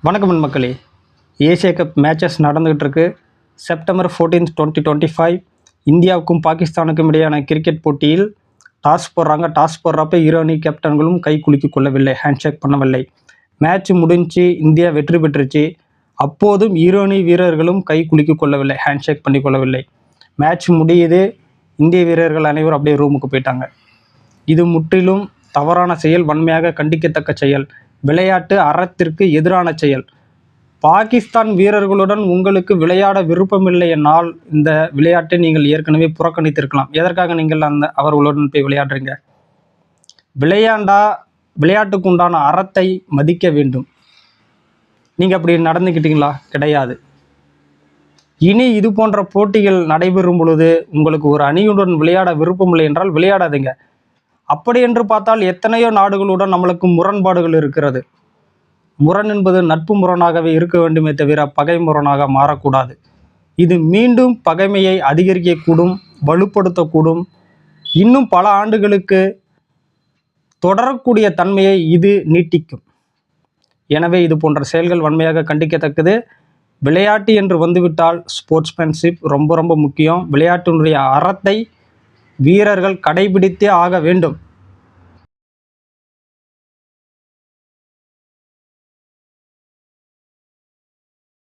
வணக்கம் மக்களே. Asia cup matches நடந்துகிட்டு இருக்கு. செப்டம்பர் 14, 2025 இந்தியாவுக்கும் பாகிஸ்தானுக்கும் இடையான கிரிக்கெட் போட்டியில் டாஸ் போடுறாங்க. டாஸ் போடுறப்ப இரு அணி கேப்டன்களும் கை குலுக்கிக் கொள்ளவில்லை, ஹேண்ட்ஷேக் பண்ணவில்லை. மேட்ச் முடிஞ்சு இந்தியா வெற்றி பெற்றுச்சு. அப்போதும் இரு அணி வீரர்களும் கை குலுக்கிக் கொள்ளவில்லை, ஹேண்ட்ஷேக் பண்ணி கொள்ளவில்லை. மேட்ச் முடியுது, இந்திய வீரர்கள் அனைவரும் அப்படியே ரூமுக்கு போயிட்டாங்க. இது முற்றிலும் தவறான செயல், வன்மையாக கண்டிக்கத்தக்க செயல், விளையாட்டு அறத்திற்கு எதிரான செயல். பாகிஸ்தான் வீரர்களுடன் உங்களுக்கு விளையாட விருப்பமில்லை என்னால் இந்த விளையாட்டை நீங்கள் ஏற்கனவே புறக்கணித்திருக்கலாம். எதற்காக நீங்கள் அவர்களுடன் போய் விளையாடுறீங்க? விளையாட்டுக்கு உண்டான அறத்தை மதிக்க வேண்டும். நீங்கள் அப்படி நடந்துக்கிட்டீங்களா? கிடையாது. இனி இது போன்ற போட்டிகள் நடைபெறும் பொழுது உங்களுக்கு ஒரு அணியுடன் விளையாட விருப்பமில்லை என்றால் விளையாடாதீங்க. அப்படி என்று பார்த்தால் எத்தனையோ நாடுகளுடன் நம்மளுக்கு முரண்பாடுகள் இருக்கிறது. முரண் என்பது நட்பு முரணாகவே இருக்க வேண்டுமே தவிர பகை முரணாக மாறக்கூடாது. இது மீண்டும் பகைமையை அதிகரிக்கக்கூடும், வலுப்படுத்தக்கூடும். இன்னும் பல ஆண்டுகளுக்கு தொடரக்கூடிய தன்மையை இது நீட்டிக்கும். எனவே இது போன்ற செயல்கள் வன்மையாக கண்டிக்கத்தக்கது. விளையாட்டு என்று வந்துவிட்டால் ஸ்போர்ட்ஸ்மேன்ஷிப் ரொம்ப ரொம்ப முக்கியம். விளையாட்டினுடைய அறத்தை வீரர்கள் கடைபிடித்தே ஆக வேண்டும்.